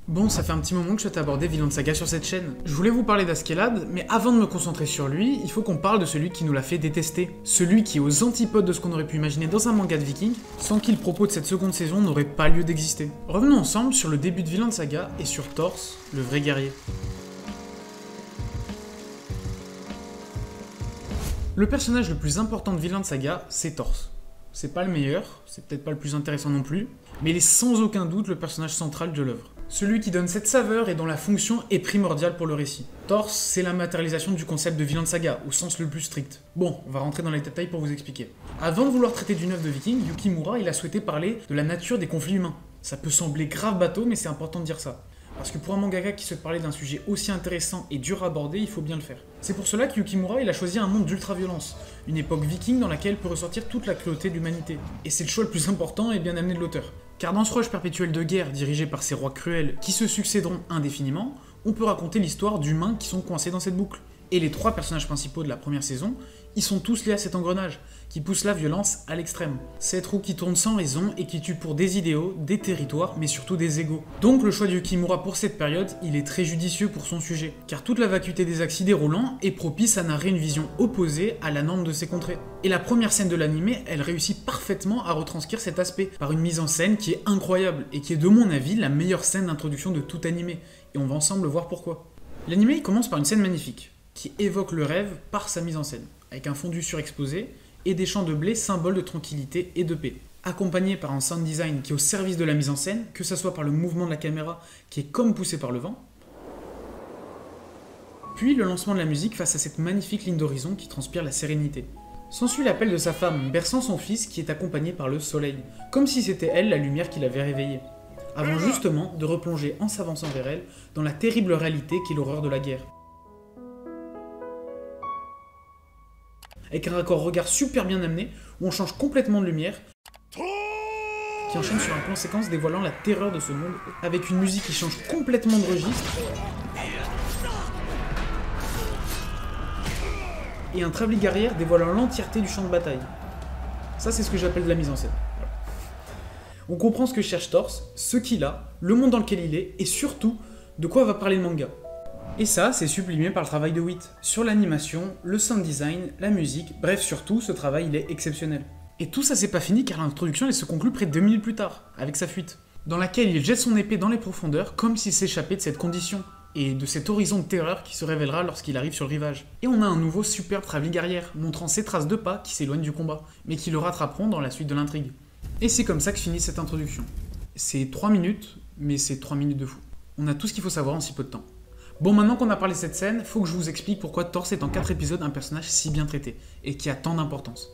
Bon, ça fait un petit moment que je souhaite aborder Vinland Saga sur cette chaîne. Je voulais vous parler d'Askeladd, mais avant de me concentrer sur lui, il faut qu'on parle de celui qui nous l'a fait détester. Celui qui est aux antipodes de ce qu'on aurait pu imaginer dans un manga de viking, sans qui le propos de cette seconde saison n'aurait pas lieu d'exister. Revenons ensemble sur le début de Vinland Saga et sur Thors, le vrai guerrier. Le personnage le plus important de Vinland Saga, c'est Thors. C'est pas le meilleur, c'est peut-être pas le plus intéressant non plus, mais il est sans aucun doute le personnage central de l'œuvre. Celui qui donne cette saveur et dont la fonction est primordiale pour le récit. Thors, c'est la matérialisation du concept de Vinland Saga, au sens le plus strict. Bon, on va rentrer dans les détails pour vous expliquer. Avant de vouloir traiter d'une œuvre de viking, Yukimura, il a souhaité parler de la nature des conflits humains. Ça peut sembler grave bateau, mais c'est important de dire ça. Parce que pour un mangaka qui souhaite parler d'un sujet aussi intéressant et dur à aborder, il faut bien le faire. C'est pour cela que Yukimura il a choisi un monde d'ultra-violence, une époque viking dans laquelle peut ressortir toute la cruauté de l'humanité. Et c'est le choix le plus important et bien amené de l'auteur. Car dans ce rush perpétuel de guerre dirigé par ces rois cruels qui se succéderont indéfiniment, on peut raconter l'histoire d'humains qui sont coincés dans cette boucle. Et les trois personnages principaux de la première saison, ils sont tous liés à cet engrenage, qui pousse la violence à l'extrême. Cette roue qui tourne sans raison et qui tue pour des idéaux, des territoires, mais surtout des égos. Donc le choix de Yukimura pour cette période, il est très judicieux pour son sujet, car toute la vacuité des axes déroulants est propice à narrer une vision opposée à la norme de ces contrées. Et la première scène de l'animé, elle réussit parfaitement à retranscrire cet aspect, par une mise en scène qui est incroyable, et qui est de mon avis la meilleure scène d'introduction de tout animé, et on va ensemble voir pourquoi. L'animé commence par une scène magnifique, qui évoque le rêve par sa mise en scène, avec un fondu surexposé et des champs de blé symboles de tranquillité et de paix, accompagné par un sound design qui est au service de la mise en scène, que ce soit par le mouvement de la caméra qui est comme poussé par le vent, puis le lancement de la musique face à cette magnifique ligne d'horizon qui transpire la sérénité. S'ensuit l'appel de sa femme berçant son fils qui est accompagné par le soleil, comme si c'était elle la lumière qui l'avait réveillé, avant justement de replonger en s'avançant vers elle dans la terrible réalité qu'est l'horreur de la guerre. Avec un raccord regard super bien amené, où on change complètement de lumière, qui enchaîne sur un plan séquence dévoilant la terreur de ce monde, avec une musique qui change complètement de registre, et un travelling arrière dévoilant l'entièreté du champ de bataille. Ça, c'est ce que j'appelle de la mise en scène. Voilà. On comprend ce que cherche Thors, ce qu'il a, le monde dans lequel il est, et surtout, de quoi va parler le manga. Et ça, c'est sublimé par le travail de Wit. Sur l'animation, le sound design, la musique, bref, surtout, ce travail, il est exceptionnel. Et tout ça, c'est pas fini car l'introduction, elle se conclut près de 2 minutes plus tard, avec sa fuite, dans laquelle il jette son épée dans les profondeurs, comme s'il s'échappait de cette condition, et de cet horizon de terreur qui se révélera lorsqu'il arrive sur le rivage. Et on a un nouveau superbe travelling arrière, montrant ses traces de pas qui s'éloignent du combat, mais qui le rattraperont dans la suite de l'intrigue. Et c'est comme ça que finit cette introduction. C'est 3 minutes, mais c'est 3 minutes de fou. On a tout ce qu'il faut savoir en si peu de temps. Bon, maintenant qu'on a parlé de cette scène, faut que je vous explique pourquoi Thors est en 4 épisodes un personnage si bien traité, et qui a tant d'importance.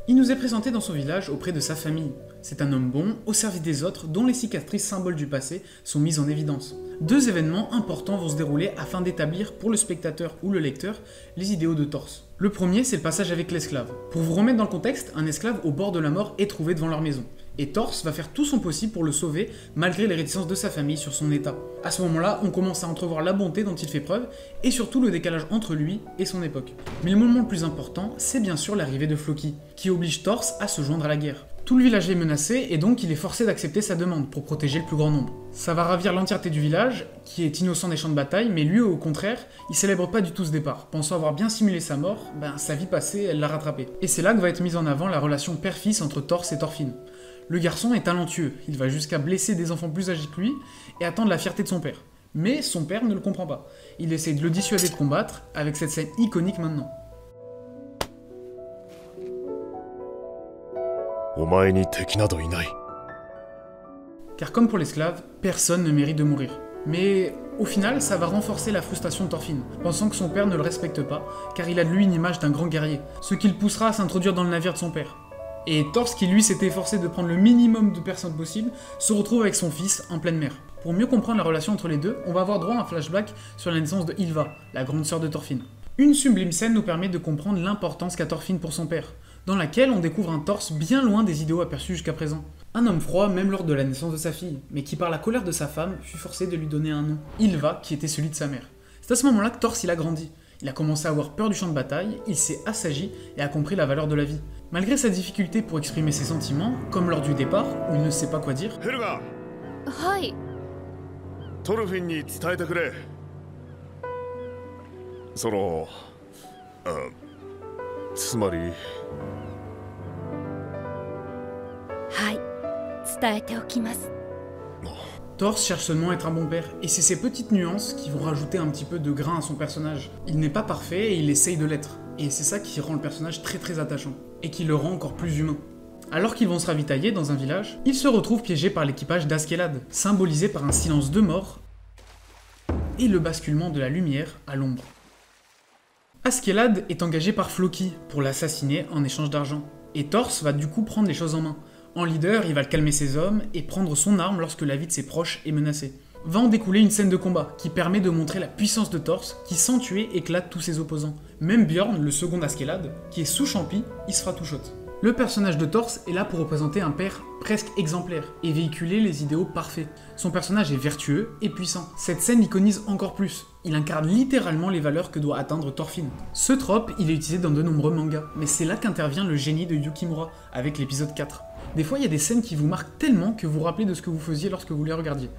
Il nous est présenté dans son village auprès de sa famille. C'est un homme bon, au service des autres, dont les cicatrices symboles du passé sont mises en évidence. 2 événements importants vont se dérouler afin d'établir pour le spectateur ou le lecteur les idéaux de Thors. Le premier, c'est le passage avec l'esclave. Pour vous remettre dans le contexte, un esclave au bord de la mort est trouvé devant leur maison. Et Thors va faire tout son possible pour le sauver, malgré les réticences de sa famille sur son état. À ce moment-là, on commence à entrevoir la bonté dont il fait preuve, et surtout le décalage entre lui et son époque. Mais le moment le plus important, c'est bien sûr l'arrivée de Floki, qui oblige Thors à se joindre à la guerre. Tout le village est menacé, et donc il est forcé d'accepter sa demande pour protéger le plus grand nombre. Ça va ravir l'entièreté du village, qui est innocent des champs de bataille, mais lui, au contraire, il célèbre pas du tout ce départ. Pensant avoir bien simulé sa mort, sa vie passée, elle l'a rattrapé. Et c'est là que va être mise en avant la relation père-fils entre Thors et Thorfinn. Le garçon est talentueux, il va jusqu'à blesser des enfants plus âgés que lui et attendre la fierté de son père. Mais son père ne le comprend pas. Il essaie de le dissuader de combattre, avec cette scène iconique maintenant. Car comme pour l'esclave, personne ne mérite de mourir. Mais au final, ça va renforcer la frustration de Thorfinn, pensant que son père ne le respecte pas, car il a de lui une image d'un grand guerrier, ce qui le poussera à s'introduire dans le navire de son père. Et Thors, qui lui s'était efforcé de prendre le minimum de personnes possible, se retrouve avec son fils en pleine mer. Pour mieux comprendre la relation entre les deux, on va avoir droit à un flashback sur la naissance de Ylva, la grande sœur de Thorfinn. Une sublime scène nous permet de comprendre l'importance qu'a Thorfinn pour son père, dans laquelle on découvre un Thors bien loin des idéaux aperçus jusqu'à présent. Un homme froid même lors de la naissance de sa fille, mais qui par la colère de sa femme fut forcé de lui donner un nom, Ylva, qui était celui de sa mère. C'est à ce moment-là que Thors il a grandi. Il a commencé à avoir peur du champ de bataille, il s'est assagi et a compris la valeur de la vie. Malgré sa difficulté pour exprimer ses sentiments, comme lors du départ, où il ne sait pas quoi dire, トルフィンに伝えてくれ。つまり。はい、伝えておきます。Thors cherche seulement à être un bon père, et c'est ces petites nuances qui vont rajouter un petit peu de grain à son personnage. Il n'est pas parfait et il essaye de l'être, et c'est ça qui rend le personnage très très attachant, et qui le rend encore plus humain. Alors qu'ils vont se ravitailler dans un village, ils se retrouvent piégés par l'équipage d'Askeladd, symbolisé par un silence de mort et le basculement de la lumière à l'ombre. Askeladd est engagé par Floki pour l'assassiner en échange d'argent, et Thors va du coup prendre les choses en main. En leader, il va calmer ses hommes et prendre son arme lorsque la vie de ses proches est menacée. Va en découler une scène de combat qui permet de montrer la puissance de Thors qui sans tuer éclate tous ses opposants. Même Bjorn, le second Askeladd, qui est sous champi, il se fera tout shot. Le personnage de Thors est là pour représenter un père presque exemplaire et véhiculer les idéaux parfaits. Son personnage est vertueux et puissant. Cette scène l'iconise encore plus. Il incarne littéralement les valeurs que doit atteindre Thorfinn. Ce trope, il est utilisé dans de nombreux mangas, mais c'est là qu'intervient le génie de Yukimura avec l'épisode 4. Des fois, il y a des scènes qui vous marquent tellement que vous vous rappelez de ce que vous faisiez lorsque vous les regardiez.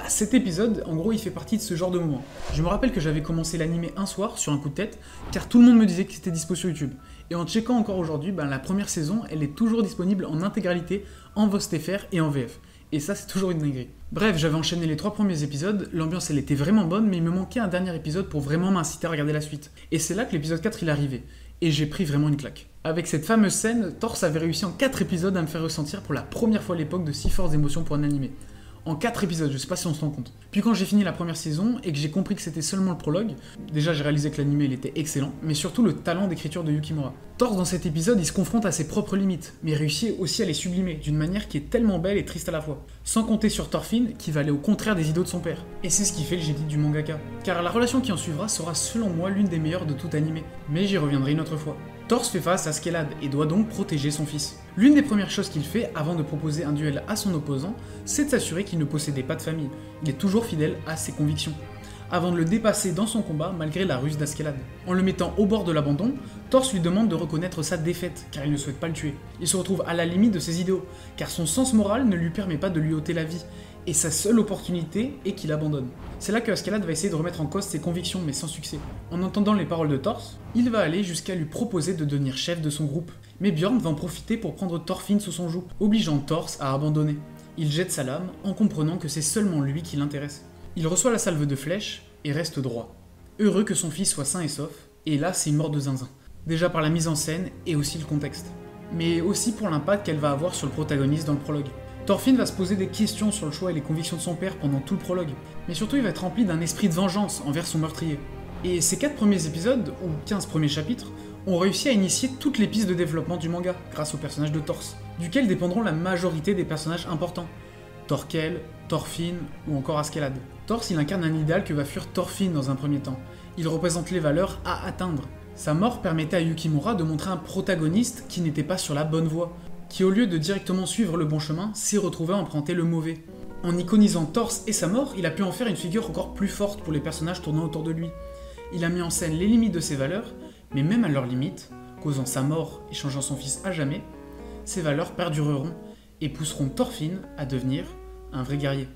Cet épisode, en gros, il fait partie de ce genre de moment. Je me rappelle que j'avais commencé l'animé un soir sur un coup de tête, car tout le monde me disait que c'était dispo sur YouTube. Et en checkant encore aujourd'hui, la première saison, elle est toujours disponible en intégralité, en VOSTFR et en VF. Et ça, c'est toujours une dinguerie. Bref, j'avais enchaîné les 3 premiers épisodes, l'ambiance elle était vraiment bonne, mais il me manquait un dernier épisode pour vraiment m'inciter à regarder la suite. Et c'est là que l'épisode 4 il est arrivé. Et j'ai pris vraiment une claque. Avec cette fameuse scène, Thors avait réussi en 4 épisodes à me faire ressentir pour la première fois à l'époque de si fortes émotions pour un animé. En 4 épisodes, je sais pas si on se rend compte. Puis quand j'ai fini la première saison et que j'ai compris que c'était seulement le prologue, déjà j'ai réalisé que l'animé il était excellent, mais surtout le talent d'écriture de Yukimura. Thors dans cet épisode, il se confronte à ses propres limites, mais réussit aussi à les sublimer d'une manière qui est tellement belle et triste à la fois. Sans compter sur Thorfinn, qui va aller au contraire des idéaux de son père. Et c'est ce qui fait le génie du mangaka. Car la relation qui en suivra sera selon moi l'une des meilleures de tout animé. Mais j'y reviendrai une autre fois. Thors fait face à Askeladd et doit donc protéger son fils. L'une des premières choses qu'il fait avant de proposer un duel à son opposant, c'est de s'assurer qu'il ne possédait pas de famille. Il est toujours fidèle à ses convictions. Avant de le dépasser dans son combat malgré la ruse d'Askeladd. En le mettant au bord de l'abandon, Thors lui demande de reconnaître sa défaite car il ne souhaite pas le tuer. Il se retrouve à la limite de ses idéaux car son sens moral ne lui permet pas de lui ôter la vie. Et sa seule opportunité est qu'il abandonne. C'est là que Askeladd va essayer de remettre en cause ses convictions, mais sans succès. En entendant les paroles de Thors, il va aller jusqu'à lui proposer de devenir chef de son groupe. Mais Bjorn va en profiter pour prendre Thorfinn sous son joug, obligeant Thors à abandonner. Il jette sa lame en comprenant que c'est seulement lui qui l'intéresse. Il reçoit la salve de flèches et reste droit. Heureux que son fils soit sain et sauf, et là c'est une mort de zinzin. Déjà par la mise en scène et aussi le contexte. Mais aussi pour l'impact qu'elle va avoir sur le protagoniste dans le prologue. Thorfinn va se poser des questions sur le choix et les convictions de son père pendant tout le prologue, mais surtout il va être rempli d'un esprit de vengeance envers son meurtrier. Et ces 4 premiers épisodes, ou 15 premiers chapitres, ont réussi à initier toutes les pistes de développement du manga, grâce au personnage de Thors, duquel dépendront la majorité des personnages importants. Thorkel, Thorfinn ou encore Askeladd. Thors il incarne un idéal que va fuir Thorfinn dans un premier temps. Il représente les valeurs à atteindre. Sa mort permettait à Yukimura de montrer un protagoniste qui n'était pas sur la bonne voie, qui au lieu de directement suivre le bon chemin, s'est retrouvé à emprunter le mauvais. En iconisant Thors et sa mort, il a pu en faire une figure encore plus forte pour les personnages tournant autour de lui. Il a mis en scène les limites de ses valeurs, mais même à leurs limites, causant sa mort et changeant son fils à jamais, ces valeurs perdureront et pousseront Thorfinn à devenir un vrai guerrier.